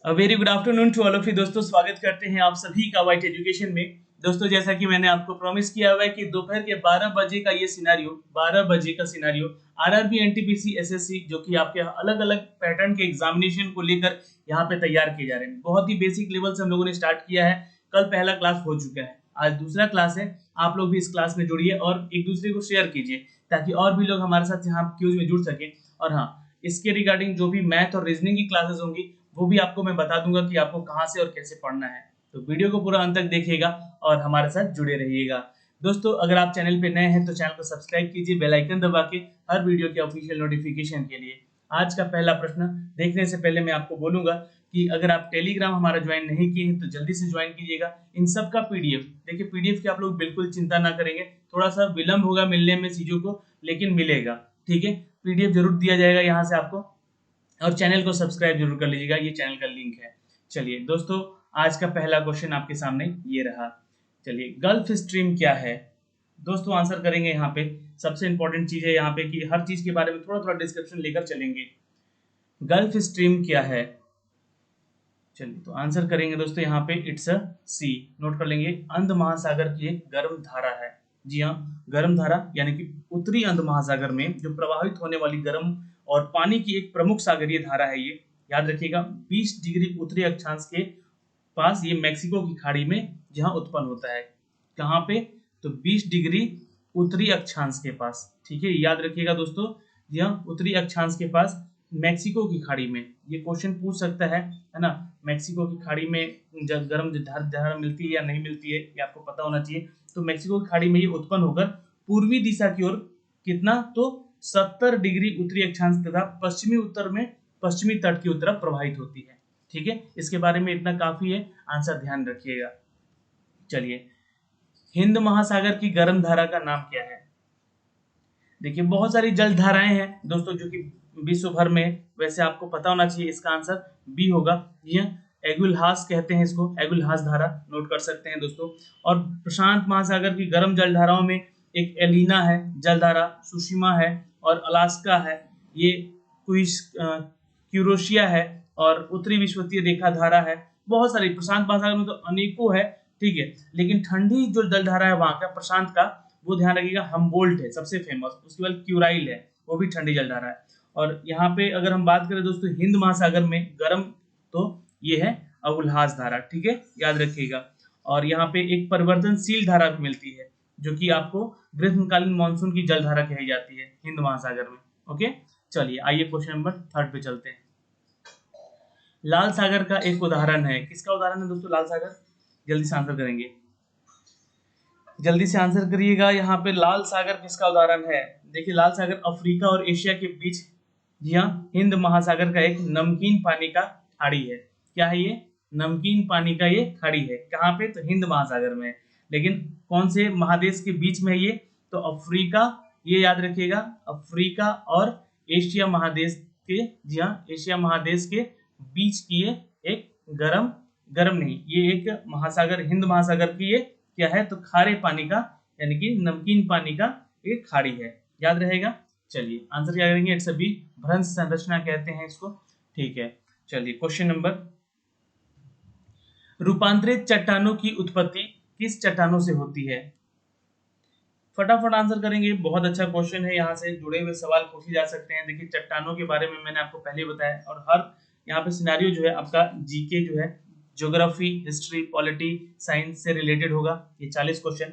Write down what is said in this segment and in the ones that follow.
Very good afternoon to all of you दोस्तों, स्वागत करते हैं आप सभी का वाइट एजुकेशन में। दोस्तों जैसा कि मैंने आपको प्रॉमिस किया हुआ है कि दोपहर के 12 बजे का ये सिनेरियो 12 बजे का सिनेरियो आरआरबी एनटीपीसी एसएससी जो कि आपके अलग अलग पैटर्न के एग्जामिनेशन को लेकर यहाँ पे तैयार किए जा रहे हैं। बहुत ही बेसिक लेवल से हम लोगों ने स्टार्ट किया है। कल पहला क्लास हो चुका है, आज दूसरा क्लास है। आप लोग भी इस क्लास में जुड़िए और एक दूसरे को शेयर कीजिए ताकि और भी लोग हमारे साथ यहाँ क्यूज में जुड़ सके। और हाँ, इसके रिगार्डिंग जो भी मैथ और रीजनिंग की क्लासेस होंगी वो भी आपको मैं बता दूंगा कि आपको कहां से और कैसे पढ़ना है। तो वीडियो को पूरा अंत तक देखिएगा और हमारे साथ जुड़े रहिएगा। दोस्तों अगर आप चैनल पे नए हैं तो चैनल को सब्सक्राइब कीजिए बेल आइकन दबा के हर वीडियो के ऑफिशियल नोटिफिकेशन के लिए। आज का पहला प्रश्न देखने से पहले मैं आपको बोलूंगा कि अगर आप टेलीग्राम हमारा ज्वाइन नहीं किए हैं तो जल्दी से ज्वाइन कीजिएगा। इन सब का पीडीएफ देखिए, पीडीएफ की आप लोग बिल्कुल चिंता ना करेंगे, थोड़ा सा विलंब होगा मिलने में चीजों को, लेकिन मिलेगा। ठीक है, पीडीएफ जरूर दिया जाएगा यहाँ से आपको। और चैनल को सब्सक्राइब जरूर कर लीजिएगा, ये चैनल का लिंक है। चलिए दोस्तों, आज का पहला क्वेश्चन आपके सामने ये रहा। चलिए, गल्फ स्ट्रीम क्या है? दोस्तों आंसर करेंगे यहाँ पे। सबसे इंपॉर्टेंट चीज है यहाँ पे कि हर चीज के बारे में थोड़ा थोड़ा डिस्क्रिप्शन लेकर चलेंगे। गल्फ स्ट्रीम क्या है? चलिए तो आंसर करेंगे दोस्तों यहाँ पे इट्स अ सी। नोट कर लेंगे, अंध महासागर की एक गर्म धारा है। जी हाँ, गर्म धारा यानी कि उत्तरी अंध महासागर में जो प्रवाहित होने वाली गर्म और पानी की एक प्रमुख सागरीय धारा है ये। याद रखिएगा, 20 डिग्री उत्तरी अक्षांश के पास ये मैक्सिको की खाड़ी में जहां उत्पन्न होता है। कहाँ पे? तो 20 डिग्री उत्तरी अक्षांश के पास। ठीक है, याद रखिएगा दोस्तों, यह उत्तरी अक्षांश के पास मैक्सिको की खाड़ी में। ये क्वेश्चन पूछ सकता है ना, मैक्सिको की खाड़ी में जब गर्म धारा मिलती है या नहीं मिलती है, ये आपको पता होना चाहिए। तो मैक्सिको की खाड़ी में ये उत्पन्न होकर पूर्वी दिशा की ओर कितना, तो 70 डिग्री उत्तरी अक्षांश तथा पश्चिमी उत्तर में पश्चिमी तट की तरफ प्रवाहित होती है। ठीक है, इसके बारे में इतना काफी है, आंसर ध्यान रखिएगा। चलिए, हिंद महासागर की गर्म धारा का नाम क्या है? देखिए, बहुत सारी जल धाराएं हैं दोस्तों जो कि विश्व भर में, वैसे आपको पता होना चाहिए, इसका आंसर बी होगा। यह एगुलहास कहते हैं इसको, एगुलहास धारा नोट कर सकते हैं दोस्तों। और प्रशांत महासागर की गर्म जल धाराओं में एक एलिना है जल धारा, सुशिमा है और अलास्का है, ये क्यूरोशिया है और उत्तरी विषुवतीय रेखा धारा है। बहुत सारी प्रशांत महासागर में तो अनेकों है। ठीक है, लेकिन ठंडी जो जल धारा है वहां का प्रशांत का, वो ध्यान रखिएगा, हमबोल्ट है सबसे फेमस, उसके बाद क्यूराइल है, वो भी ठंडी जल धारा है। और यहाँ पे अगर हम बात करें दोस्तों हिंद महासागर में गर्म, तो ये है अगुलहास धारा। ठीक है, याद रखिएगा। और यहाँ पे एक परिवर्तनशील धारा भी मिलती है जो कि आपको ग्रीष्मकालीन मानसून की जल धारा कही जाती है हिंद महासागर में। ओके, चलिए आइए क्वेश्चन नंबर 3 पे चलते हैं। लाल सागर का एक उदाहरण है, किसका उदाहरण है दोस्तों लाल सागर? जल्दी से आंसर करेंगे, जल्दी से आंसर करिएगा। यहाँ पे लाल सागर किसका उदाहरण है? देखिए, लाल सागर अफ्रीका और एशिया के बीच, जी हाँ, हिंद महासागर का एक नमकीन पानी का खाड़ी है। क्या है ये? नमकीन पानी का ये खाड़ी है। कहाँ पे? तो हिंद महासागर में। लेकिन कौन से महादेश के बीच में है ये? तो अफ्रीका, ये याद रखिएगा, अफ्रीका और एशिया महादेश के, जी हाँ, एशिया महादेश के बीच की ये एक गर्म नहीं, ये एक महासागर, हिंद महासागर की ये क्या है, तो खारे पानी का यानी कि नमकीन पानी का एक खाड़ी है। याद रहेगा। चलिए आंसर क्या करेंगे? इट्स बी, भ्रंश संरचना कहते हैं इसको। ठीक है, चलिए क्वेश्चन नंबर, रूपांतरित चट्टानों की उत्पत्ति किस चट्टानों से होती है? फटाफट आंसर करेंगे, बहुत अच्छा क्वेश्चन है, यहाँ से जुड़े हुए सवाल पूछे जा सकते हैं। देखिए, चट्टानों के बारे में मैंने आपको पहले बताया, और हर यहाँ पे सिनेरियो जो है आपका जीके जो है, ज्योग्राफी, हिस्ट्री, पॉलिटी, साइंस से रिलेटेड होगा ये 40 क्वेश्चन।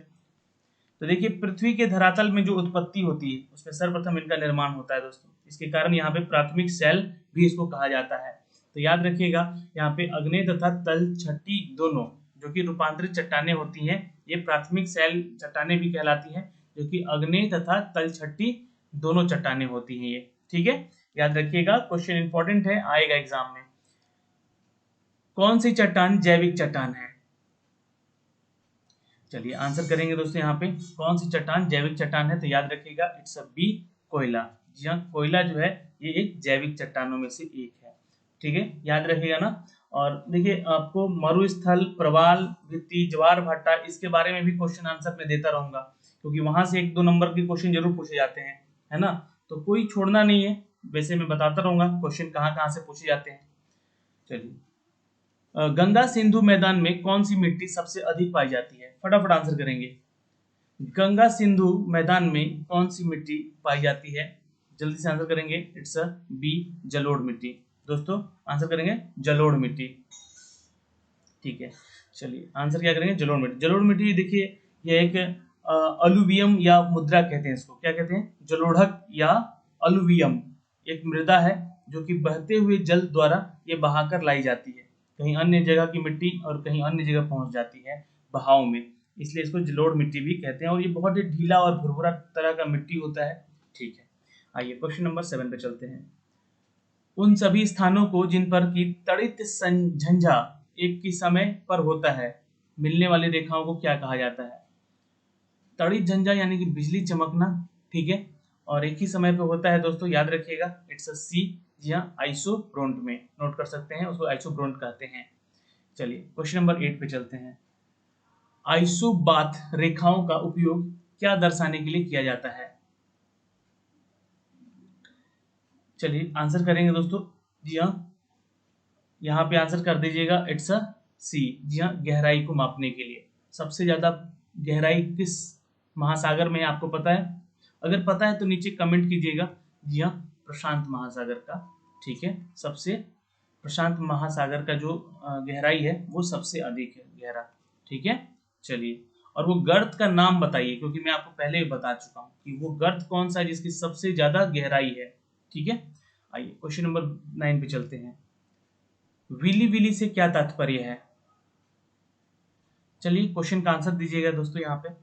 तो देखिए, पृथ्वी के धरातल में जो उत्पत्ति होती है उसमें सर्वप्रथम इनका निर्माण होता है दोस्तों। इसके कारण यहाँ पे प्राथमिक सेल भी इसको कहा जाता है। तो याद रखिएगा, यहाँ पे अग्नेय तथा तलछटी दोनों जो कि रूपांतरित चट्टानें होती हैं, ये प्राथमिक सेल चट्टानें भी कहलाती हैं, जो कि अग्नेय तथा तलछटी दोनों चट्टानें होती हैं ये। ठीक है, याद रखिएगा, क्वेश्चन इंपॉर्टेंट है, आएगा एग्जाम में। कौन सी चट्टान जैविक चट्टान है? चलिए आंसर करेंगे दोस्तों, यहाँ पे कौन सी चट्टान जैविक चट्टान है? तो याद रखिएगा, इट्स अ बी, कोयला। जी हाँ, कोयला जो है ये एक जैविक चट्टानों में से एक है। ठीक है, याद रखिएगा ना। और देखिए, आपको मरुस्थल, प्रवाल भित्ति, ज्वार भाटा, इसके बारे में भी क्वेश्चन आंसर में देता रहूंगा, क्योंकि वहां से 1-2 नंबर के क्वेश्चन जरूर पूछे जाते हैं, है ना। तो कोई छोड़ना नहीं है, वैसे मैं बताता रहूंगा क्वेश्चन कहाँ कहाँ से पूछे जाते हैं। चलिए, गंगा सिंधु मैदान में कौन सी मिट्टी सबसे अधिक पाई जाती है? फटाफट आंसर करेंगे। गंगा सिंधु मैदान में कौन सी मिट्टी पाई जाती है? जल्दी से आंसर करेंगे। इट्स अ बी, जलोढ़ मिट्टी। दोस्तों आंसर करेंगे जलोढ़ मिट्टी। ठीक है, चलिए आंसर क्या करेंगे? जलोढ़ मिट्टी। जलोढ़ मिट्टी देखिए, यह एक अलुवियम या मुद्रा कहते हैं इसको। क्या कहते हैं? जलोढ़क या अलुवियम एक मृदा है जो कि बहते हुए जल द्वारा ये बहाकर लाई जाती है। कहीं अन्य जगह की मिट्टी और कहीं अन्य जगह पहुंच जाती है बहाव में, इसलिए इसको जलोढ़ मिट्टी भी कहते हैं। और ये बहुत ही ढीला और भुरभुरा तरह का मिट्टी होता है। ठीक है, आइए क्वेश्चन नंबर 7 पे चलते हैं। उन सभी स्थानों को जिन पर की तड़ित झंझा एक ही समय पर होता है, मिलने वाली रेखाओं को क्या कहा जाता है? तड़ित झंझा यानी कि बिजली चमकना। ठीक है, और एक ही समय पे होता है दोस्तों, याद रखिएगा। इट्स अ सी। जी हाँ, आइसोब्रोंट में नोट कर सकते हैं, उसको आइसोब्रोंट कहते हैं। चलिए क्वेश्चन नंबर 8 पे चलते हैं। आइसोबाथ रेखाओं का उपयोग क्या दर्शाने के लिए किया जाता है? चलिए आंसर करेंगे दोस्तों। जी हाँ, यहाँ पे आंसर कर दीजिएगा। इट्स अ सी। जी हाँ, गहराई को मापने के लिए। सबसे ज्यादा गहराई किस महासागर में है आपको पता है? अगर पता है तो नीचे कमेंट कीजिएगा। जी हाँ, प्रशांत महासागर का। ठीक है, सबसे प्रशांत महासागर का जो गहराई है वो सबसे अधिक है गहरा। ठीक है, चलिए, और वो गर्त का नाम बताइए, क्योंकि मैं आपको पहले ही बता चुका हूँ कि वो गर्त कौन सा है जिसकी सबसे ज्यादा गहराई है। ठीक है, आइए क्वेश्चन नंबर 9 पे चलते हैं। विली विली से क्या तात्पर्य है? चलिए क्वेश्चन का आंसर दीजिएगा दोस्तों। यहाँ पे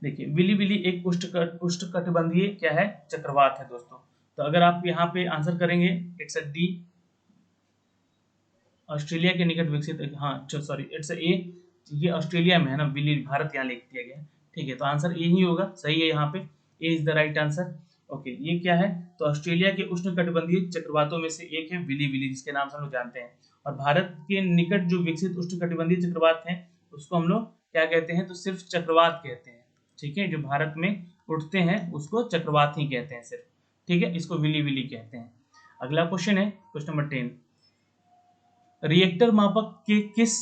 देखिए, विली विली एक उष्णकटिबंधीय क्या है? चक्रवात है दोस्तों। तो अगर आप यहाँ पे आंसर करेंगे, इट्स अ डी, ऑस्ट्रेलिया के निकट विकसित। हाँ सॉरी, इट्स ए, ये ऑस्ट्रेलिया में है ना, विली, भारत यहाँ लिख दिया गया है। ठीक है, तो आंसर ए ही होगा, सही है यहाँ पे। A is the right answer. Okay, ये क्या है? तो ऑस्ट्रेलिया के उष्णकटिबंधीय चक्रवातों में से एक है विली विली, जिसके नाम से हम लोग जानते हैं। और भारत के निकट जो विकसित उष्णकटिबंधीय चक्रवात हैं, उसको हम लोग क्या कहते हैं? तो सिर्फ चक्रवात कहते हैं। ठीक है, जो भारत में उठते हैं उसको चक्रवात ही कहते हैं सिर्फ। ठीक है, इसको विली विली कहते हैं। अगला क्वेश्चन है क्वेश्चन नंबर 10। रिएक्टर मापक के किस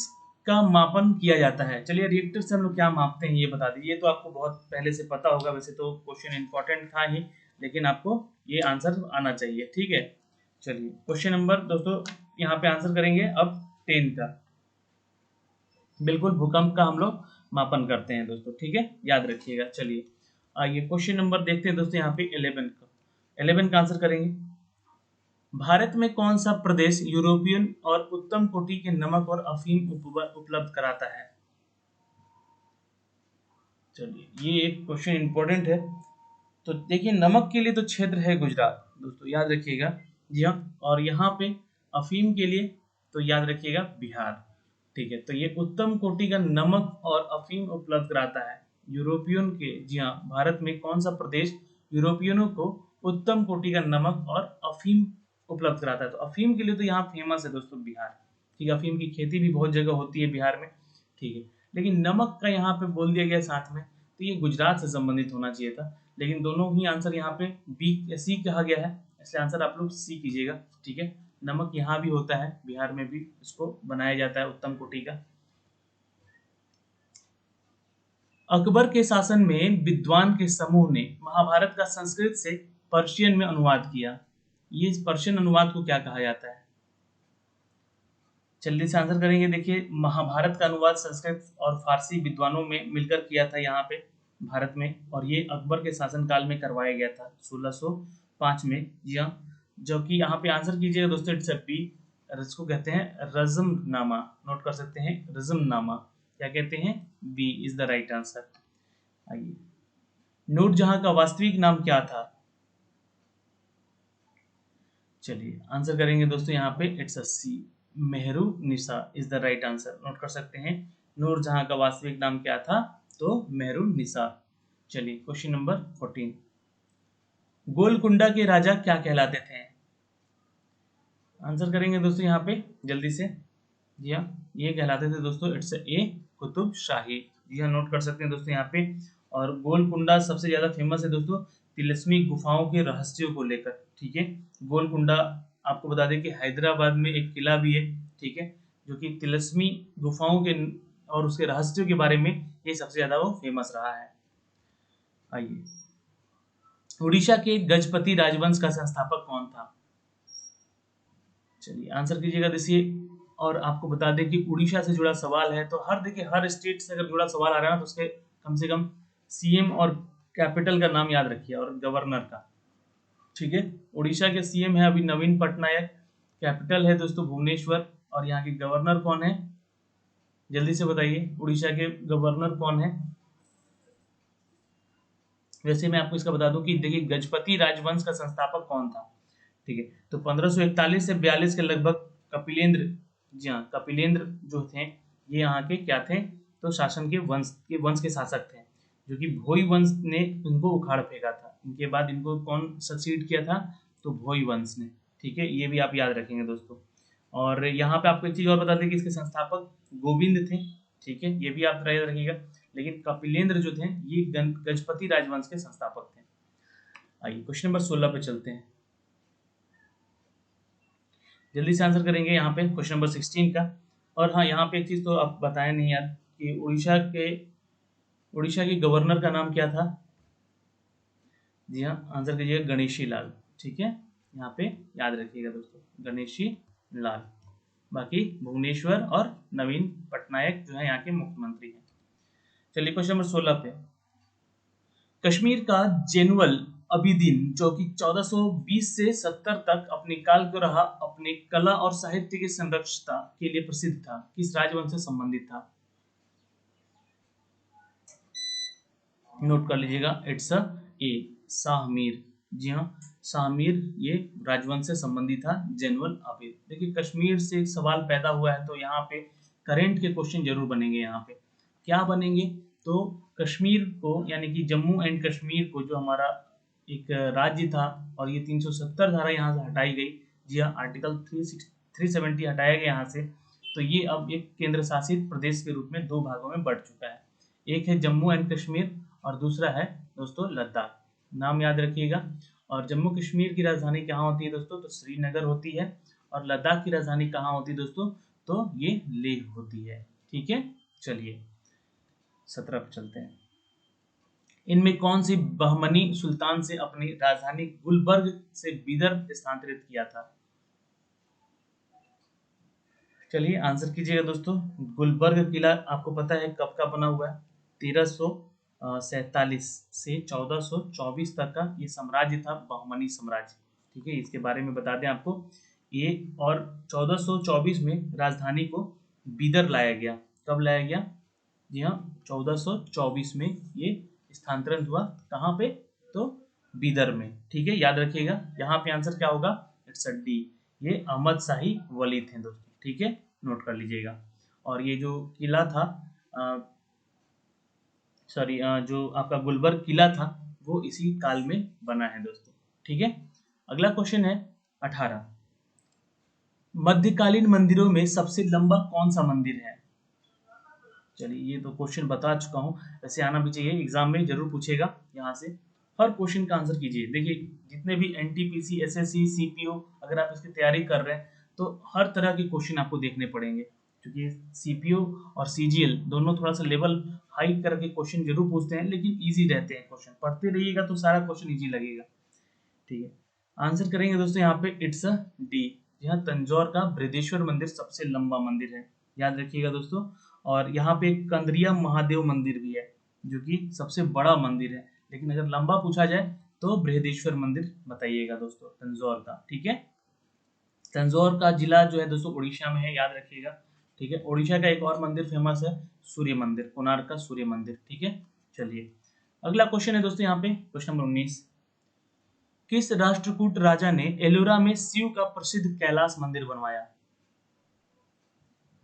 का मापन किया जाता है? चलिए, रिएक्टर से हम लोग क्या मापते हैं ये बता दीजिए। ये तो आपको बहुत पहले से पता होगा, वैसे तो क्वेश्चन इंपॉर्टेंट था ही, लेकिन आपको ये आंसर आना चाहिए। ठीक है, चलिए क्वेश्चन नंबर दोस्तों यहाँ पे आंसर करेंगे अब 10 का। बिल्कुल, भूकंप का हम लोग मापन करते हैं दोस्तों। ठीक है, याद रखिएगा। चलिए आइए क्वेश्चन नंबर देखते हैं दोस्तों यहाँ पे 11 का। 11 का आंसर करेंगे। भारत में कौन सा प्रदेश यूरोपियन और उत्तम कोटि के नमक और अफीम उपलब्ध कराता है? चलिए, ये एक क्वेश्चन इंपॉर्टेंट है। तो देखिए, नमक के लिए तो क्षेत्र है गुजरात दोस्तों, याद रखिएगा। जी हाँ, और यहाँ पे अफीम के लिए तो याद रखिएगा बिहार। ठीक है, तो ये उत्तम कोटि का नमक और अफीम उपलब्ध कराता है यूरोपियन के। जी हाँ, भारत में कौन सा प्रदेश यूरोपियनों को उत्तम कोटि का नमक और अफीम उपलब्ध कराता है? तो अफीम के लिए तो यहाँ फेमस है दोस्तों बिहार। ठीक है, अफीम की खेती भी बहुत जगह होती है बिहार में। ठीक है, लेकिन नमक का यहाँ पे बोल दिया गया साथ में, तो ये गुजरात से संबंधित होना चाहिए था, लेकिन दोनों ही आंसर यहाँ पे बी सी कहा गया है, इसलिए आंसर आप लोग सी कीजिएगा। ठीक है, नमक यहाँ भी होता है, बिहार में भी इसको बनाया जाता है उत्तम कोटि का। अकबर के शासन में विद्वान के समूह ने महाभारत का संस्कृत से पर्शियन में अनुवाद किया। ये पर्शियन अनुवाद को क्या कहा जाता है? जल्दी से आंसर करेंगे। देखिए, महाभारत का अनुवाद संस्कृत और फारसी विद्वानों में मिलकर किया था यहाँ पे भारत में, और ये अकबर के शासनकाल में करवाया गया था 1605 में। जी हाँ, जो कि यहाँ पे आंसर कीजिएगा दोस्तों। इट्स बी, इसको कहते हैं रज़मनामा। नोट कर सकते हैं, रज़मनामा क्या कहते हैं? B is the right answer. आइए, नूरजहां का वास्तविक नाम क्या था? चलिए आंसर करेंगे दोस्तों यहाँ पे। It's a C, Mehrunnisa is the right answer. नोट कर सकते हैं, नूरजहां का वास्तविक नाम क्या था? तो मेहरू निसा। चलिए क्वेश्चन नंबर 14। गोलकुंडा के राजा क्या कहलाते थे? आंसर करेंगे दोस्तों यहाँ पे जल्दी से। जी हाँ, ये कहलाते थे दोस्तों, इट्स ए कुतुब शाही। जी हाँ, नोट कर सकते हैं दोस्तों यहाँ पे। और गोलकुंडा सबसे ज्यादा फेमस है दोस्तों तिलस्मी गुफाओं के रहस्यों को लेकर। ठीक है, गोलकुंडा आपको बता दें कि हैदराबाद में एक किला भी है, ठीक है, जो कि तिलस्मी गुफाओं के और उसके रहस्यों के बारे में ये सबसे ज्यादा वो फेमस रहा है। आइए, उड़ीसा के गजपति राजवंश का संस्थापक कौन था? चलिए आंसर कीजिएगा देखिए। और आपको बता दें कि उड़ीसा से जुड़ा सवाल है, तो हर देखिए हर स्टेट से अगर जुड़ा सवाल आ रहा है ना, तो उसके कम से कम सीएम और कैपिटल का नाम याद रखिए और गवर्नर का, ठीक है। उड़ीसा के सीएम है अभी नवीन पटनायक, कैपिटल है दोस्तों भुवनेश्वर, और यहाँ के गवर्नर कौन है? जल्दी से बताइए, उड़ीसा के गवर्नर कौन है? वैसे मैं आपको इसका बता दूं कि देखिए गजपति राजवंश का संस्थापक कौन था, ठीक है। तो 1541 से 42 के लगभग कपिलेंद्र, जी हाँ कपिलेंद्र जो थे ये यहाँ के क्या थे, तो शासन के वंश के शासक थे, जो कि भोई वंश ने इनको उखाड़ फेंका था। इनके बाद इनको कौन सक्सीड किया था? तो भोई वंश ने, ठीक है, ये भी आप याद रखेंगे दोस्तों। और यहाँ पे आपको एक चीज और बता दें कि इसके संस्थापक गोविंद थे, ठीक है, ये भी आप याद रखिएगा। लेकिन कपिलेंद्र जो थे ये गजपति राजवंश के संस्थापक थे। आइए क्वेश्चन नंबर 16 पे चलते हैं, जल्दी से आंसर करेंगे यहाँ पे क्वेश्चन नंबर 16 का। और हाँ यहाँ पे एक चीज तो आप बताए नहीं यार कि उड़ीसा के गवर्नर का नाम क्या था? जी हाँ आंसर कीजिएगा गणेशी लाल, ठीक है, यहाँ पे याद रखिएगा दोस्तों गणेशी लाल। बाकी भुवनेश्वर और नवीन पटनायक जो है यहाँ के मुख्यमंत्री हैं। चलिए क्वेश्चन नंबर 16 पे, कश्मीर का जेनुअल अबिदीन जो कि 1420 से 70 तक अपने काल को रहा अपने कला और साहित्य की संरक्षता के लिए प्रसिद्ध था, किस राजवंश से संबंधित था? नोट कर लीजिएगा, इट्स ए शाहमीर। जी हाँ शाहमीर ये राजवंश से संबंधित था जेनुअल आबिद। देखिए कश्मीर से एक सवाल पैदा हुआ है, तो यहाँ पे करेंट के क्वेश्चन जरूर बनेंगे। यहाँ पे क्या बनेंगे? तो कश्मीर को यानी कि जम्मू एंड कश्मीर को जो हमारा एक राज्य था, और ये 370 धारा यहाँ से हटाई गई। जी हाँ आर्टिकल 370 हटाया गया यहाँ से, तो ये अब एक केंद्र शासित प्रदेश के रूप में दो भागों में बढ़ चुका है। एक है जम्मू एंड कश्मीर और दूसरा है दोस्तों लद्दाख, नाम याद रखिएगा। और जम्मू कश्मीर की राजधानी कहाँ होती है दोस्तों? तो श्रीनगर होती है। और लद्दाख की राजधानी कहाँ होती है दोस्तों? तो ये लेह होती है, ठीक है। चलिए 17 पे चलते हैं, इनमें कौन सी बहमनी सुल्तान से अपनी राजधानी गुलबर्ग से बीदर स्थानांतरित किया था? चलिए आंसर कीजिएगा दोस्तों। गुलबर्ग किला आपको पता है कब का बना हुआ है? 1347 से 1424 तक का ये साम्राज्य था, बहमनी साम्राज्य, ठीक है। इसके बारे में बता दें आपको ये, और 1424 में राजधानी को बीदर लाया गया। कब लाया गया? जी हाँ 1424 में ये स्थानांतरण हुआ, कहाँ पे? तो बीदर में, ठीक है, याद रखिएगा। यहाँ पे आंसर क्या होगा? इट्स डी, ये अहमद शाही वली थे दोस्तों, ठीक है, नोट कर लीजिएगा। और ये जो किला था सॉरी जो आपका गुलबर्ग किला था वो इसी काल में बना है दोस्तों, ठीक है। अगला क्वेश्चन है 18, मध्यकालीन मंदिरों में सबसे लंबा कौन सा मंदिर है? चलिए ये तो क्वेश्चन बता चुका हूँ, वैसे आना भी चाहिए, एग्जाम में जरूर पूछेगा यहाँ से। हर क्वेश्चन का आंसर कीजिए। देखिए जितने भी एनटीपीसी एसएससी सीपीओ अगर आप इसकी तैयारी कर रहे हैं तो हर तरह के क्वेश्चन आपको देखने पड़ेंगे, क्योंकि सीपीओ और सीजीएल दोनों थोड़ा सा लेवल हाई करके क्वेश्चन जरूर पूछते हैं, लेकिन इजी रहते हैं क्वेश्चन। पढ़ते रहिएगा तो सारा क्वेश्चन इजी लगेगा, ठीक है। आंसर करेंगे दोस्तों यहाँ पे इट्स डी, यहाँ तंजौर का बृहदेश्वर मंदिर सबसे लंबा मंदिर है, याद रखिएगा दोस्तों। और यहाँ पे कंदरिया महादेव मंदिर भी है जो कि सबसे बड़ा मंदिर है, लेकिन अगर लंबा पूछा जाए तो बृहदेश्वर मंदिर बताइएगा दोस्तों तंजौर का, ठीक है। तंजौर का जिला जो है दोस्तों उड़ीसा में है, याद रखिएगा, ठीक है। उड़ीसा का एक और मंदिर फेमस है सूर्य मंदिर, कोणार्क का सूर्य मंदिर, ठीक है। चलिए अगला क्वेश्चन है दोस्तों यहाँ पे क्वेश्चन नंबर 19, किस राष्ट्रकूट राजा ने एलोरा में शिव का प्रसिद्ध कैलाश मंदिर बनवाया?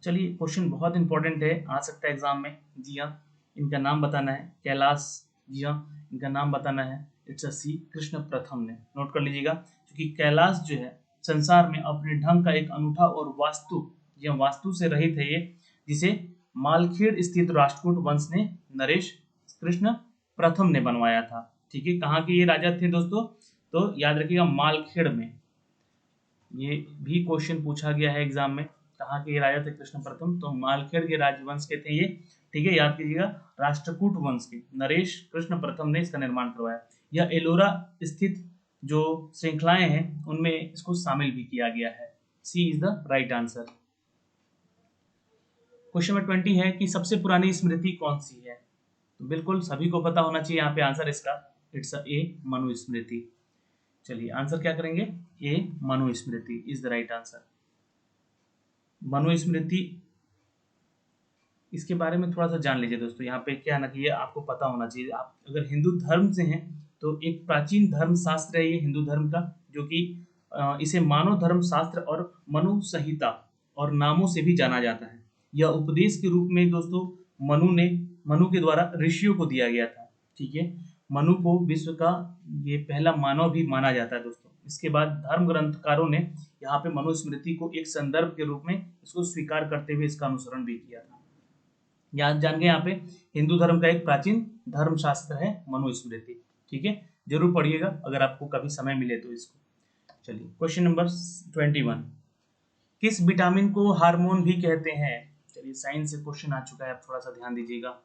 चलिए क्वेश्चन बहुत इंपॉर्टेंट है, आ सकता है एग्जाम में। जी हाँ इनका नाम बताना है, कैलाश, जी हाँ इनका नाम बताना है, इट्स सी कृष्ण प्रथम ने, नोट कर लीजिएगा। क्योंकि कैलाश जो है संसार में अपने ढंग का एक अनूठा और वास्तु, जी हाँ वास्तु से रहित है ये, जिसे मालखेड़ स्थित राष्ट्रकूट वंश ने नरेश कृष्ण प्रथम ने बनवाया था, ठीक है। कहाँ के ये राजा थे दोस्तों? तो याद रखिएगा मालखेड़ में, ये भी क्वेश्चन पूछा गया है एग्जाम में। कहाँ के राजा थे कृष्ण प्रथम? तो मालखेड़ के राजवंश के थे ये, ठीक है, याद कीजिएगा। राष्ट्रकूट वंश के नरेश कृष्ण प्रथम ने इसका निर्माण करवाया। यह एलोरा स्थित जो श्रृंखलाएं हैं उनमें इसको शामिल भी किया गया है। C is the right answer. Question number 20 है कि सबसे पुरानी स्मृति कौन सी है? तो बिल्कुल सभी को पता होना चाहिए यहाँ पे आंसर इसका, इट्स ए मनुस्मृति। चलिए आंसर क्या करेंगे? A Manusmriti is the right answer. Manusmriti, इसके बारे में थोड़ा सा जान लीजिए दोस्तों। यहाँ पे क्या ना कि ये आपको पता होना चाहिए। आप अगर हिंदू धर्म से हैं तो एक प्राचीन धर्म शास्त्र है ये हिंदू धर्म का, जो कि इसे मानव धर्म शास्त्र और मनु संहिता और नामों से भी जाना जाता है। यह उपदेश के रूप में दोस्तों मनु के द्वारा ऋषियों को दिया गया था, ठीक है। मनु को विश्व का ये पहला मानव भी माना जाता है दोस्तों। इसके बाद धर्म ग्रंथकारों ने यहाँ पे मनुस्मृति को एक संदर्भ के रूप में इसको स्वीकार करते हुए इसका अनुसरण भी किया था। याद जान गए यहाँ पे हिंदू धर्म का एक प्राचीन धर्म शास्त्र है मनुस्मृति, ठीक है। जरूर पढ़िएगा अगर आपको कभी समय मिले तो इसको। चलिए क्वेश्चन नंबर 21, किस विटामिन को हार्मोन भी कहते हैं? चलिए साइंस से क्वेश्चन आ चुका है, आप थोड़ा सा ध्यान दीजिएगा।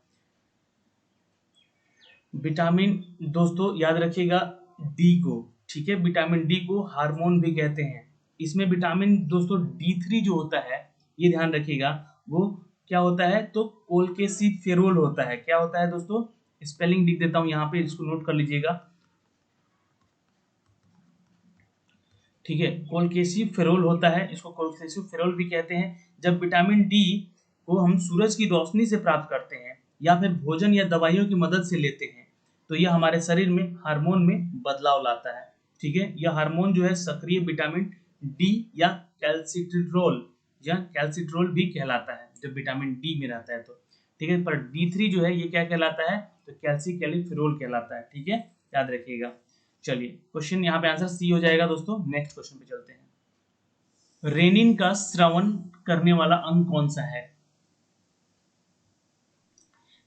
विटामिन दोस्तों याद रखिएगा डी को, ठीक है, विटामिन डी को हार्मोन भी कहते हैं। इसमें विटामिन दोस्तों D3 जो होता है, ये ध्यान रखिएगा, वो क्या होता है? तो कोलकेसिफेरोल होता है। क्या होता है दोस्तों? स्पेलिंग लिख देता हूं यहाँ पे, इसको नोट कर लीजिएगा, ठीक है। कोलकेसिफेरोल होता है, इसको कोलकेसिफेरोल भी कहते हैं। जब विटामिन डी को हम सूरज की रोशनी से प्राप्त करते हैं या फिर भोजन या दवाइयों की मदद से लेते हैं तो यह हमारे शरीर में हार्मोन में बदलाव लाता है, ठीक है। यह हार्मोन जो है सक्रिय विटामिन डी या कैल्सिट्रोल भी कहलाता है जब विटामिन डी में रहता है तो, ठीक है। पर D3 जो है ये क्या कहलाता है? तो कैल्सिकैलिफेरोल कहलाता है, ठीक है, याद रखिएगा। चलिए क्वेश्चन यहाँ पे आंसर सी हो जाएगा दोस्तों। नेक्स्ट क्वेश्चन पे चलते हैं। रेनिन का स्रावन करने वाला अंग कौन सा है?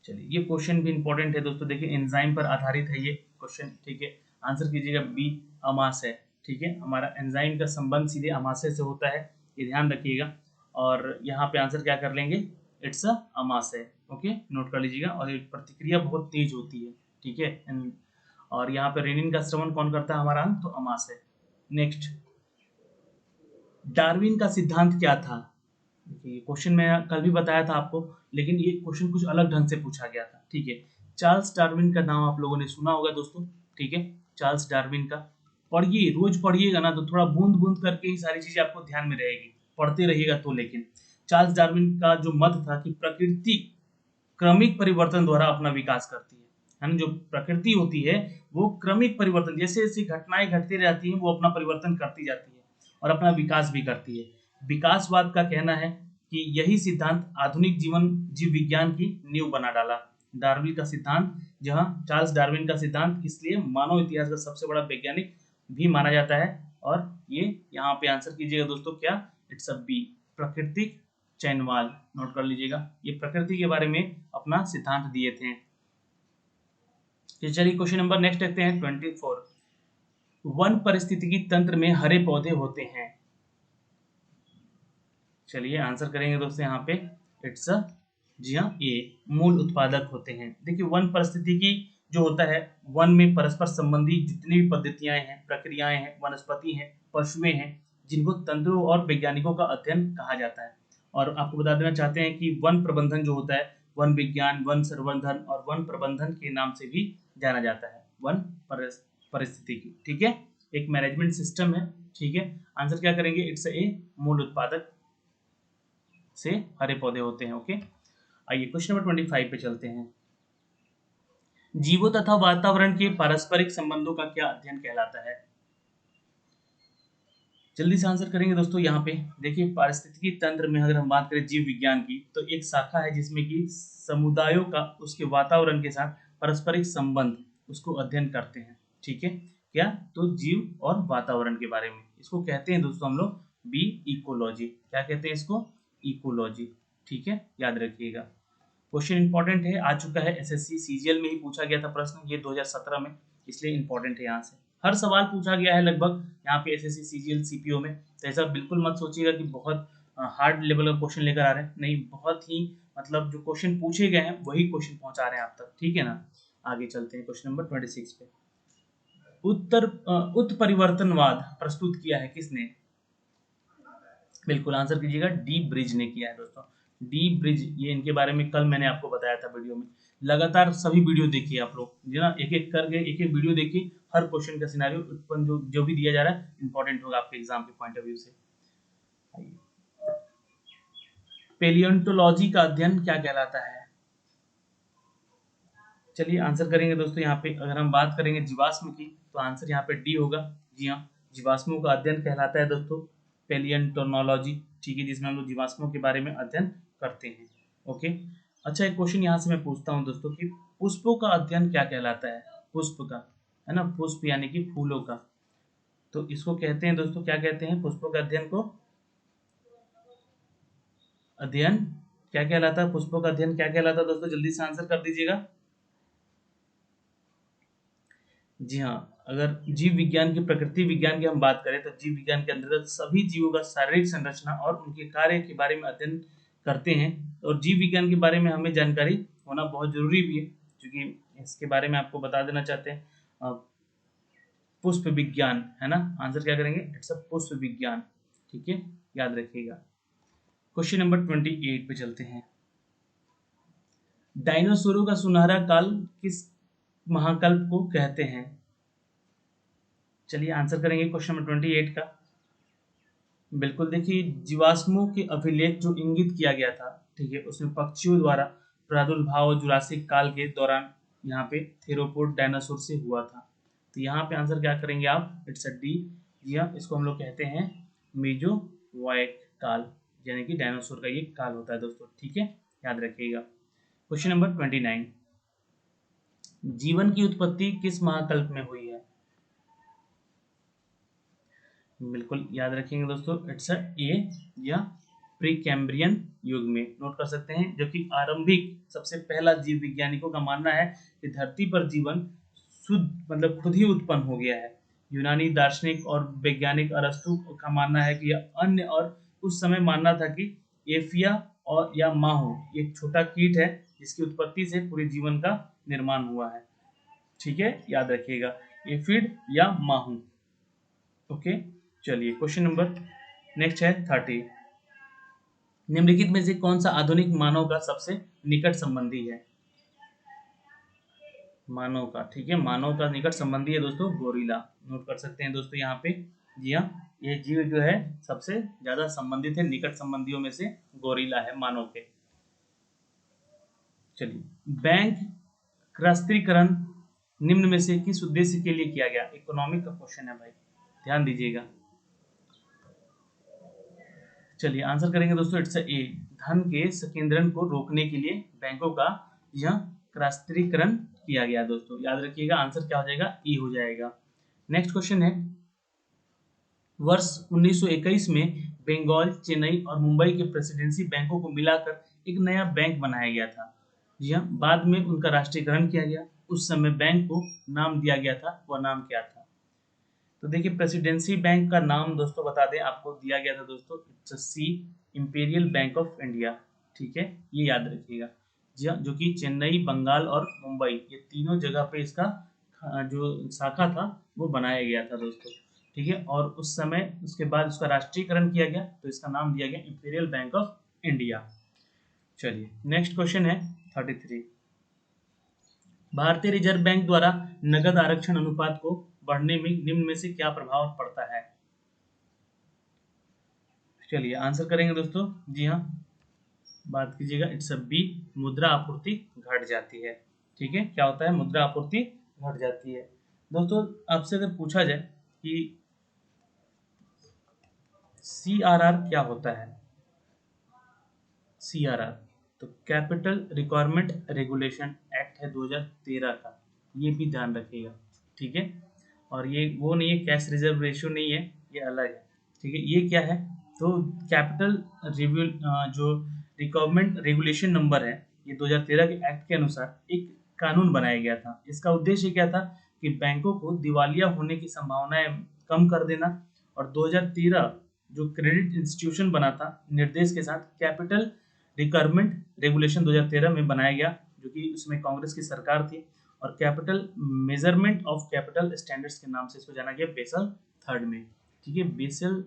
चलिए ये क्वेश्चन भी इंपॉर्टेंट है दोस्तों। देखिए एंजाइम पर आधारित है ये क्वेश्चन, ठीक है। आंसर कीजिएगा बी अमाशय, ठीक है। हमारा एंजाइम का संबंध सीधे अमाशय से होता है, ये ध्यान रखिएगा। और यहाँ पे आंसर क्या कर लेंगे? इट्स अ अमाशय, ओके, नोट कर लीजिएगा। और ये प्रतिक्रिया बहुत तेज होती है, ठीक है। और यहाँ पे रेनिन का श्रवण कौन करता है हमारा अंग? तो अमाशय। नेक्स्ट, डार्विन का सिद्धांत क्या था? देखिए क्वेश्चन मैं कल भी बताया था आपको, लेकिन ये क्वेश्चन कुछ अलग ढंग से पूछा गया था, ठीक है। चार्ल्स डार्विन का नाम आप लोगों ने सुना होगा दोस्तों, ठीक है। चार्ल्स डार्विन का पढ़िए, रोज पढ़िएगा ना तो थोड़ा बूंद बूंद करके ही सारी चीजें आपको ध्यान में रहेगी, पढ़ते रहिएगा तो। लेकिन चार्ल्स डार्विन का जो मत था कि प्रकृति क्रमिक परिवर्तन द्वारा अपना विकास करती है ना। जो प्रकृति होती है वो क्रमिक परिवर्तन, जैसे जैसे घटनाएं घटती रहती हैं वो अपना परिवर्तन करती जाती है और अपना विकास भी करती है। विकासवाद का कहना है कि यही सिद्धांत आधुनिक जीव विज्ञान की नींव बना डाला। डार्विन का सिद्धांत, जहां चार्ल्स डार्विन का सिद्धांत इसलिए मानव इतिहास का सबसे बड़ा वैज्ञानिक भी माना जाता है। और ये यहाँ पे आंसर कीजिएगा दोस्तों क्या? इट्स अ बी, प्राकृतिक चैनवाल, नोट कर लीजिएगा। ये प्रकृति के बारे में अपना सिद्धांत दिए थे। चलिए क्वेश्चन नंबर नेक्स्ट देखते हैं 24, वन परिस्थितिकी तंत्र में हरे पौधे होते हैं। चलिए आंसर करेंगे दोस्तों यहाँ पे, इट्स अ, जी हाँ, ए मूल उत्पादक होते हैं। देखिए वन परिस्थितिकी जो होता है, वन में परस्पर संबंधी जितनी भी पद्धतियां हैं, प्रक्रियाएं हैं, वनस्पति हैं, पशुएं हैं, जिनको तंत्रों और वैज्ञानिकों का अध्ययन कहा जाता है। और आपको बता देना चाहते हैं कि वन प्रबंधन जो होता है, वन विज्ञान, वन संवर्धन और वन प्रबंधन के नाम से भी जाना जाता है। वन परिस्थितिकी, ठीक है, एक मैनेजमेंट सिस्टम है, ठीक है। आंसर क्या करेंगे? इट्स ए मूल उत्पादक से हरे पौधे होते हैं, ओके। आइए क्वेश्चन नंबर 25 पे चलते हैं। जीवों तथा वातावरण के पारस्परिक संबंधों का क्या अध्ययन कहलाता है? जल्दी से आंसर करेंगे दोस्तों। यहाँ पे देखिए पारिस्थितिकी तंत्र में अगर हम बात करें जीव विज्ञान की, तो एक शाखा है जिसमें कि समुदायों का उसके वातावरण के साथ पारस्परिक संबंध उसको अध्ययन करते हैं, ठीक है। क्या? तो जीव और वातावरण के बारे में इसको कहते हैं दोस्तों हम लोग बी इकोलॉजी। क्या कहते हैं इसको? इकोलॉजी, ठीक है, याद रखिएगा। क्वेश्चन इंपॉर्टेंट है, आ चुका है एसएससी सीजीएल में ही पूछा गया था प्रश्न ये 2017 में, इसलिए इंपॉर्टेंट है यहाँ से। हर सवाल पूछा गया है लगभग यहाँ पे एसएससी सीजीएल सीपीओ में। तो ऐसा बिल्कुल मत सोचिएगा कि बहुत हार्ड लेवल का क्वेश्चन लेकर आ रहे हैं, नहीं, बहुत ही मतलब जो क्वेश्चन पूछे गए हैं वही क्वेश्चन पहुंचा रहे हैं आप तक, ठीक है ना। आगे चलते हैं क्वेश्चन नंबर 26 पे। उत्परिवर्तनवाद प्रस्तुत किया है किसने? बिल्कुल आंसर कीजिएगा, डी ब्रिज ने किया है दोस्तों। डी ब्रिज, ये इनके बारे में कल मैंने आपको बताया था वीडियो में। लगातार सभी वीडियो देखिए आप लोग, है ना, एक एक करके एक एक वीडियो देखिए, हर क्वेश्चन का सिनेरियो उत्पन्न जो भी दिया जा रहा है इंपॉर्टेंट होगा आपके एग्जाम के पॉइंट ऑफ व्यू से। पेलियोंटोलॉजी का अध्ययन क्या कहलाता है? चलिए आंसर करेंगे दोस्तों। यहाँ पे अगर हम बात करेंगे जीवाश्म की तो आंसर यहाँ पे डी होगा। जी हाँ, जीवाश्मों का अध्ययन कहलाता है दोस्तों पेलियोंटोलॉजी, ठीक है, जिसमें हम लोग जीवाश्मों के बारे में अध्ययन करते हैं। ओके, अच्छा एक क्वेश्चन यहाँ से मैं पूछता हूँ दोस्तों कि पुष्पों का अध्ययन क्या कहलाता है? पुष्प का, है ना, पुष्प यानी कि फूलों का, तो इसको कहते हैं दोस्तों, क्या कहते हैं पुष्पों के अध्ययन को? अध्ययन क्या कहलाता है? पुष्पों का अध्ययन क्या कहलाता है दोस्तों? जल्दी से आंसर कर दीजिएगा। जी हाँ, अगर जीव विज्ञान की, प्रकृति विज्ञान की हम बात करें तो जीव विज्ञान के अंतर्गत सभी जीवों का शारीरिक संरचना और उनके कार्य के बारे में अध्ययन करते हैं। और जीव विज्ञान के बारे में हमें जानकारी होना बहुत जरूरी भी है, क्योंकि इसके बारे में आपको बता देना चाहते हैं। पुष्प विज्ञान, है ना, आंसर क्या करेंगे? इट्स अ पुष्प विज्ञान, ठीक है, याद रखिएगा। क्वेश्चन नंबर 28 पे चलते हैं। डायनासोरों का सुनहरा काल किस महाकल्प को कहते हैं? चलिए आंसर करेंगे क्वेश्चन नंबर 28 का। बिल्कुल, देखिए जीवाश्मों के अभिलेख जो इंगित किया गया था, ठीक है, उसमें पक्षियों द्वारा प्रादुर्भाव जुरासिक काल के दौरान यहाँ पे थेरोपोड डायनासोर से हुआ था। तो यहाँ पे आंसर क्या करेंगे आप? It's a D. जी हाँ, इसको हम लोग कहते हैं मेजोजोइक काल, यानी कि डायनासोर का ये काल होता है दोस्तों, ठीक है, याद रखिएगा। क्वेश्चन नंबर 29, जीवन की उत्पत्ति किस महाकल्प में हुई है? बिल्कुल याद रखेंगे दोस्तों, इट्स अ ए, या प्री कैम्ब्रियन युग में नोट कर सकते हैं, जो कि आरंभिक सबसे पहला जीव वैज्ञानिकों का मानना है कि धरती पर जीवन शुद्ध मतलब खुद ही उत्पन्न हो गया है। यूनानी दार्शनिक और वैज्ञानिक अरस्तु का मानना है कि यह अन्य, और उस समय मानना था कि एफिया और या माहू एक छोटा कीट है जिसकी उत्पत्ति से पूरे जीवन का निर्माण हुआ है, ठीक है, याद रखिएगा, एफिड या माहू। ओके, चलिए क्वेश्चन नंबर नेक्स्ट है 30। निम्नलिखित में से कौन सा आधुनिक मानव का सबसे निकट संबंधी है? मानव का, ठीक है, मानव का निकट संबंधी है दोस्तों गोरिल्ला, नोट कर सकते हैं दोस्तों यहाँ पे। जी हाँ, ये जीव जो है सबसे ज्यादा संबंधित है, निकट संबंधियों में से गोरिल्ला है मानव के। चलिए, बैंक राष्ट्रीयकरण निम्न में से किस उद्देश्य के लिए किया गया? इकोनॉमिक का क्वेश्चन है भाई, ध्यान दीजिएगा। चलिए आंसर करेंगे दोस्तों, इट्स ए, धन के संकेंद्रण को रोकने के लिए बैंकों का यह राष्ट्रीयकरण किया गया दोस्तों, याद रखिएगा, आंसर क्या हो जाएगा? ई हो जाएगा। नेक्स्ट क्वेश्चन है, वर्ष 1921 में बंगाल, चेन्नई और मुंबई के प्रेसिडेंसी बैंकों को मिलाकर एक नया बैंक बनाया गया था। जी हाँ, बाद में उनका राष्ट्रीयकरण किया गया। उस समय बैंक को नाम दिया गया था, वह नाम क्या था? तो देखिए, प्रेसिडेंसी बैंक का नाम दोस्तों बता दें आपको, दिया गया था दोस्तों, it's C, Imperial Bank of India, ठीक है, ये याद रखिएगा। जी हाँ, जो कि चेन्नई, बंगाल और मुंबई, ये तीनों जगह पे इसका जो शाखा था वो बनाया गया था दोस्तों, ठीक है, और उस समय उसके बाद उसका राष्ट्रीयकरण किया गया तो इसका नाम दिया गया इंपीरियल बैंक ऑफ इंडिया। चलिए नेक्स्ट क्वेश्चन है 33। भारतीय रिजर्व बैंक द्वारा नकद आरक्षण अनुपात को बढ़ने में निम्न में से क्या प्रभाव पड़ता है? चलिए आंसर करेंगे दोस्तों। जी हाँ, बात कीजिएगा, इट्स अ बी, मुद्रा आपूर्ति घट जाती है, ठीक है, क्या होता है? मुद्रा आपूर्ति घट जाती है। दोस्तों आपसे अगर पूछा जाए कि CRR क्या होता है? CRR तो कैपिटल रिक्वायरमेंट रेगुलेशन एक्ट है 2013 का, ये भी ध्यान रखिएगा, ठीक है, और ये वो नहीं है, कैश रिजर्व रेशियो नहीं है, ये अलग है, ठीक है, ये क्या है? तो कैपिटल रिव्यू जो रिक्वायरमेंट रेगुलेशन नंबर है, ये 2013 के एक्ट के अनुसार एक कानून बनाया गया था। इसका उद्देश्य क्या था कि बैंकों को दिवालिया होने की संभावनाएं कम कर देना, और 2013 जो क्रेडिट इंस्टीट्यूशन बना था निर्देश के साथ कैपिटल रिक्वायरमेंट रेगुलेशन 2013 में बनाया गया, जो कि उसमें कांग्रेस की सरकार थी, और capital measurement of capital standards के नाम से इसको जाना गया बेसल थर्ड में। ठीक है, बेसल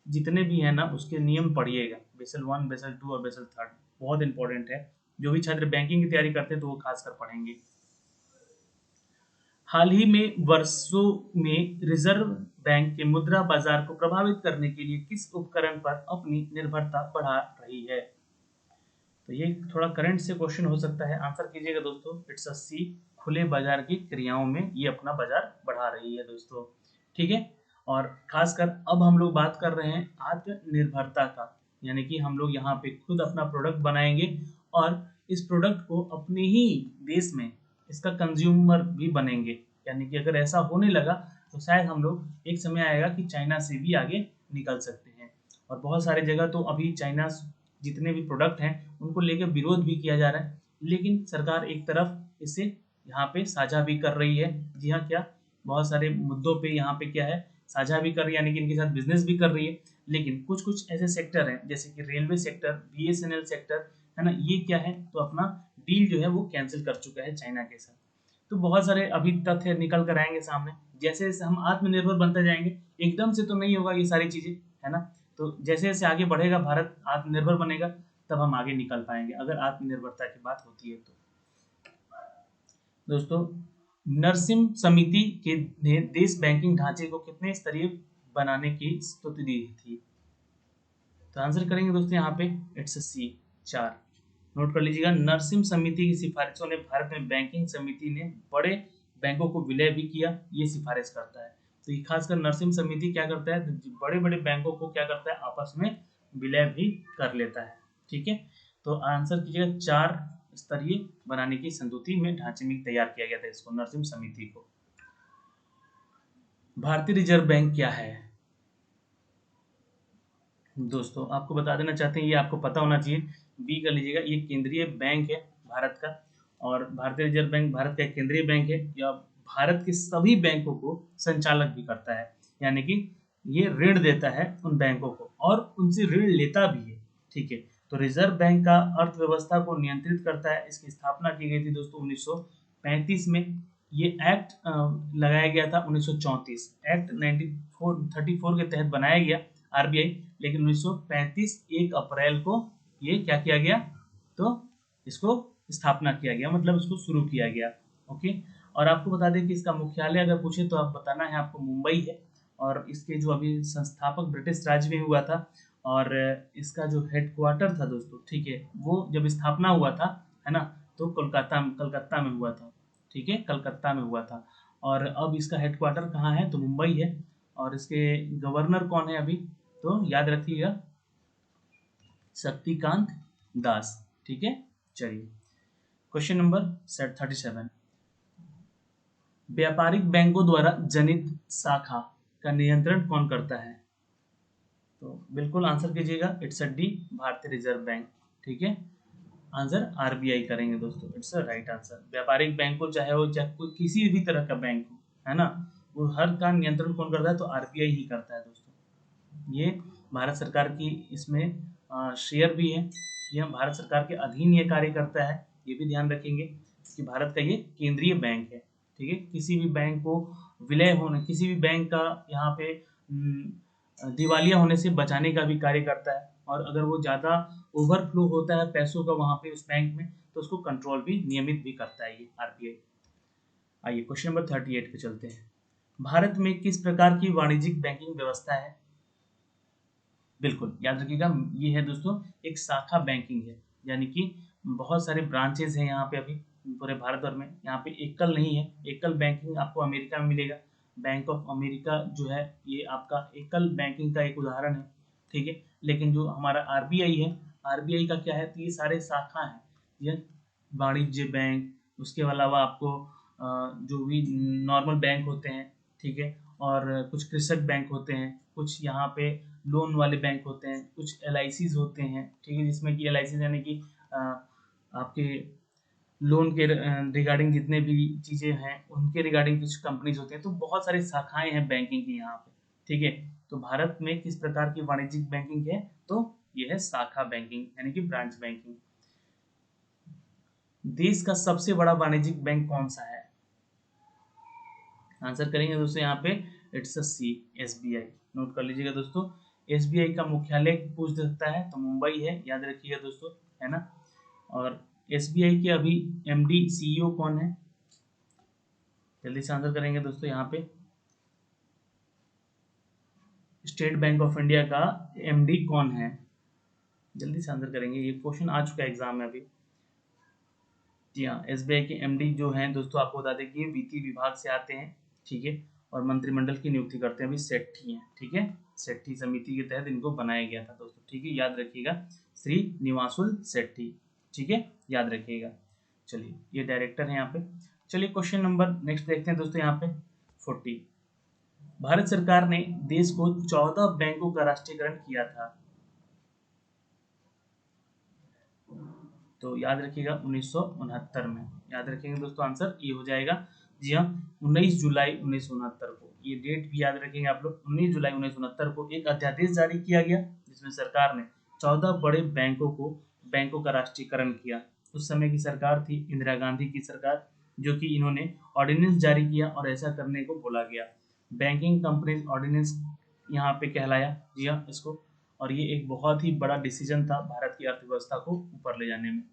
जितने भी है ना उसके नियम पढ़िएगा, बेसल 1, बेसल 2 और बेसल थर्ड, बहुत इंपॉर्टेंट है। जो भी छात्र बैंकिंग की तैयारी करते हैं तो वो खासकर पढ़ेंगे। हाल ही में वर्षों में रिजर्व बैंक के मुद्रा बाजार को प्रभावित करने के लिए किस उपकरण पर अपनी निर्भरता बढ़ा रही है? तो ये थोड़ा करंट से क्वेश्चन हो सकता है, आंसर कीजिएगा दोस्तों। इट्स अ सी, खुले बाजार की क्रियाओं में ये अपना बाजार बढ़ा रही है दोस्तों। ठीक है, और खासकर अब हम लोग बात कर रहे हैं आत्मनिर्भरता का, यानी कि हम लोग यहाँ पे खुद अपना प्रोडक्ट बनाएंगे और इस प्रोडक्ट को अपने ही देश में इसका कंज्यूमर भी बनेंगे। यानी कि अगर ऐसा होने लगा तो शायद हम लोग एक समय आएगा कि चाइना से भी आगे निकल सकते हैं। और बहुत सारे जगह तो अभी चाइना जितने भी प्रोडक्ट हैं उनको लेकर विरोध भी किया जा रहा है, लेकिन सरकार एक तरफ इसे यहाँ पे साझा भी कर रही है। जी हाँ, क्या बहुत सारे मुद्दों पे यहाँ पे क्या है साझा भी कर रही है, यानी कि इनके साथ बिजनेस भी कर रही है। लेकिन कुछ कुछ ऐसे सेक्टर हैं जैसे कि रेलवे सेक्टर, बीएसएनएल सेक्टर है ना, ये क्या है तो अपना डील जो है वो कैंसिल कर चुका है चाइना के साथ। तो बहुत सारे अभी तथ्य निकल कर आएंगे सामने, जैसे जैसे हम आत्मनिर्भर बनते जाएंगे, एकदम से तो नहीं होगा ये सारी चीजें, है ना। तो जैसे जैसे आगे बढ़ेगा भारत आत्मनिर्भर बनेगा तब हम आगे निकल पाएंगे, अगर आत्मनिर्भरता की बात होती है तो। दोस्तों, नरसिम्ह समिति के ने देश बैंकिंग ढांचे को कितने स्तरीय बनाने की स्तुति दी थी? तो आंसर करेंगे दोस्तों यहाँ पे इट्स सी, 4। नोट कर लीजिएगा, नरसिम्ह समिति की सिफारिशों ने भारत में बैंकिंग समिति ने बड़े बैंकों को विलय भी किया, ये सिफारिश करता है। तो ये खासकर नरसिम्ह समिति क्या करता है, तो बड़े बड़े बैंकों को क्या करता है आपस में विलय भी कर लेता है। ठीक है, तो आंसर कीजिएगा 4 स्तरीय बनाने की संस्तुति में ढांचे में तैयार किया गया था इसको, नरसिम्ह समिति को। भारतीय रिजर्व बैंक क्या है? दोस्तों आपको बता देना चाहते हैं, ये आपको पता होना चाहिए, बी कर लीजिएगा, ये केंद्रीय बैंक है भारत का। और भारतीय रिजर्व बैंक भारत का एक केंद्रीय बैंक है, या भारत के सभी बैंकों को संचालक भी करता है, यानी कि ये ऋण देता है उन बैंकों को और उनसे ऋण लेता भी है। ठीक है, तो रिजर्व बैंक का अर्थव्यवस्था को नियंत्रित करता है। इसकी स्थापना की गई थी दोस्तों 1935 में। ये एक्ट लगाया गया था 1934, एक्ट 1934 के तहत बनाया गया आरबीआई, लेकिन 1935 1 अप्रैल को ये क्या किया गया, तो इसको स्थापना किया गया, मतलब इसको शुरू किया गया। ओके, और आपको बता दें कि इसका मुख्यालय अगर पूछे तो आप बताना है आपको मुंबई है, और इसके जो अभी संस्थापक ब्रिटिश राज में हुआ था, और इसका जो हेडक्वार्टर था दोस्तों, ठीक है, वो जब स्थापना हुआ था, है ना, तो कलकत्ता में हुआ था। ठीक है, कलकत्ता में हुआ था, और अब इसका हेडक्वार्टर कहाँ है, तो मुंबई है। और इसके गवर्नर कौन है अभी, तो याद रखिएगा शक्तिकांत दास। ठीक है, चलिए क्वेश्चन नंबर 37, व्यापारिक बैंकों द्वारा जनित शाखा का नियंत्रण कौन करता है? तो बिल्कुल आंसर कीजिएगा, इट्स अ डी, भारतीय रिजर्व बैंक। ठीक है, आंसर आरबीआई करेंगे दोस्तों, इट्स राइट आंसर। व्यापारिक बैंक को चाहे वो चाहे कोई किसी भी तरह का बैंक हो, है ना, वो हर का नियंत्रण कौन करता है, तो आरबीआई ही करता है दोस्तों। ये भारत सरकार की इसमें शेयर भी है, ये भारत सरकार के अधीन ये कार्य करता है, ये भी ध्यान रखेंगे कि भारत का ये केंद्रीय बैंक है। ठीक है, किसी भी बैंक को विलय होने, किसी भी बैंक का यहाँ पे दिवालिया होने से बचाने का भी कार्य करता है, और अगर वो ज़्यादा ओवरफ्लो होता है पैसों का वहाँ पे उस बैंक में, तो उसको कंट्रोल भी नियमित भी करता है ये आरबीआई। आइए क्वेश्चन नंबर 38 पे चलते हैं, भारत में किस प्रकार की वाणिज्यिक बैंकिंग व्यवस्था है? बिल्कुल याद रखिएगा, ये है दोस्तों एक शाखा बैंकिंग है, यानी कि बहुत सारे ब्रांचेज हैं यहाँ पे अभी पूरे भारत भर में। यहाँ पे एकल नहीं है, एकल बैंकिंग आपको अमेरिका में मिलेगा, बैंक ऑफ अमेरिका जो है ये आपका एकल बैंकिंग का एक उदाहरण है। ठीक है, लेकिन जो हमारा आरबीआई है, आरबीआई का क्या है, तो ये सारे शाखा हैं, ये वाणिज्य बैंक, उसके अलावा आपको जो भी नॉर्मल बैंक होते हैं, ठीक है, और कुछ कृषक बैंक होते हैं, कुछ यहाँ पे लोन वाले बैंक होते हैं, कुछ एल होते हैं। ठीक है, जिसमें कि एल यानी कि आपके लोन के रिगार्डिंग जितने भी चीज़ें हैं उनके रिगार्डिंग कुछ कंपनीज होते हैं, तो बहुत सारी शाखाएं हैं बैंकिंग की यहाँ पे। ठीक है, तो भारत में किस प्रकार की वाणिज्यिक बैंकिंग है, तो ये है शाखा बैंकिंग यानी कि ब्रांच बैंकिंग। देश का सबसे बड़ा वाणिज्यिक बैंक कौन सा है? आंसर करेंगे दोस्तों यहाँ पे, इट्स अ सी, एसबीआई। नोट कर लीजिएगा दोस्तों, एसबीआई का मुख्यालय पूछ सकता है तो मुंबई है, याद रखिएगा दोस्तों, है ना। और एसबीआई के अभी एमडी सीईओ कौन है? जल्दी से आंसर करेंगे दोस्तों यहाँ पे, स्टेट बैंक ऑफ इंडिया का एमडी कौन है? जल्दी से आंसर करेंगे, ये क्वेश्चन आ चुका है एग्जाम में अभी। जी हाँ, एसबीआई के एमडी जो हैं दोस्तों, आपको बता दें कि वित्तीय विभाग से आते हैं। ठीक है, और मंत्रिमंडल की नियुक्ति करते हैं, अभी सेठी हैं। ठीक है, सेठी समिति के तहत इनको बनाया गया था दोस्तों। ठीक है, याद रखिएगा, श्री निवासुल सेठी। ठीक है, याद रखिएगा। चलिए, ये डायरेक्टर है यहाँ पे। चलिए क्वेश्चन नंबर नेक्स्ट देखते हैं दोस्तों यहाँ पे 40। भारत सरकार ने देश को 14 बैंकों का राष्ट्रीयकरण किया था, तो याद रखिएगा 1969 में। याद रखेंगे दोस्तों, आंसर ये हो जाएगा। जी हाँ, 19 जुलाई 1969 को, ये डेट भी याद रखेंगे आप लोग। 19 जुलाई 1969 को एक अध्यादेश जारी किया गया जिसमें सरकार ने 14 बड़े बैंकों का राष्ट्रीयकरण किया। उस समय की सरकार थी इंदिरा गांधी की सरकार, जो कि इन्होंने ऑर्डिनेंस जारी किया और ऐसा करने को बोला गया। बैंकिंग कंपनीज ऑर्डिनेंस यहाँ पे कहलाया, जी हाँ, इसको। और ये एक बहुत ही बड़ा डिसीजन था भारत की अर्थव्यवस्था को ऊपर ले जाने में।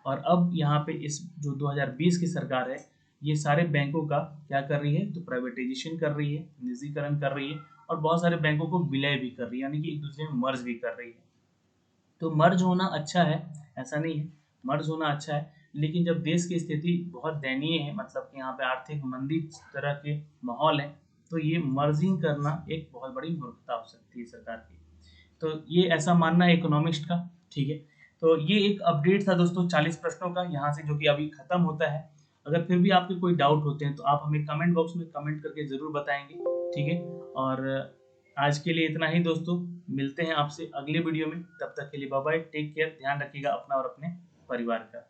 और अब यहाँ पे इस जो 2020 की सरकार है, ये सारे बैंकों का क्या कर रही है, तो प्राइवेटाइजेशन कर रही है, निजीकरण कर रही है, और बहुत सारे बैंकों को विलय भी कर रही है, यानी कि एक दूसरे में मर्ज भी कर रही है। तो मर्ज होना अच्छा है, ऐसा नहीं है, मर्ज होना अच्छा है, लेकिन जब देश की स्थिति बहुत दयनीय है, मतलब कि यहाँ पे आर्थिक मंदी तरह के माहौल है, तो ये मर्जिंग करना एक बहुत बड़ी मूर्खता हो सकती है सरकार की। तो ये ऐसा मानना है इकोनॉमिस्ट का। ठीक है, तो ये एक अपडेट था दोस्तों 40 प्रश्नों का यहाँ से, जो कि अभी खत्म होता है। अगर फिर भी आपके कोई डाउट होते हैं तो आप हमें कमेंट बॉक्स में कमेंट करके ज़रूर बताएंगे। ठीक है, और आज के लिए इतना ही दोस्तों, मिलते हैं आपसे अगले वीडियो में। तब तक के लिए बाय बाय, टेक केयर, ध्यान रखिएगा अपना और अपने परिवार का।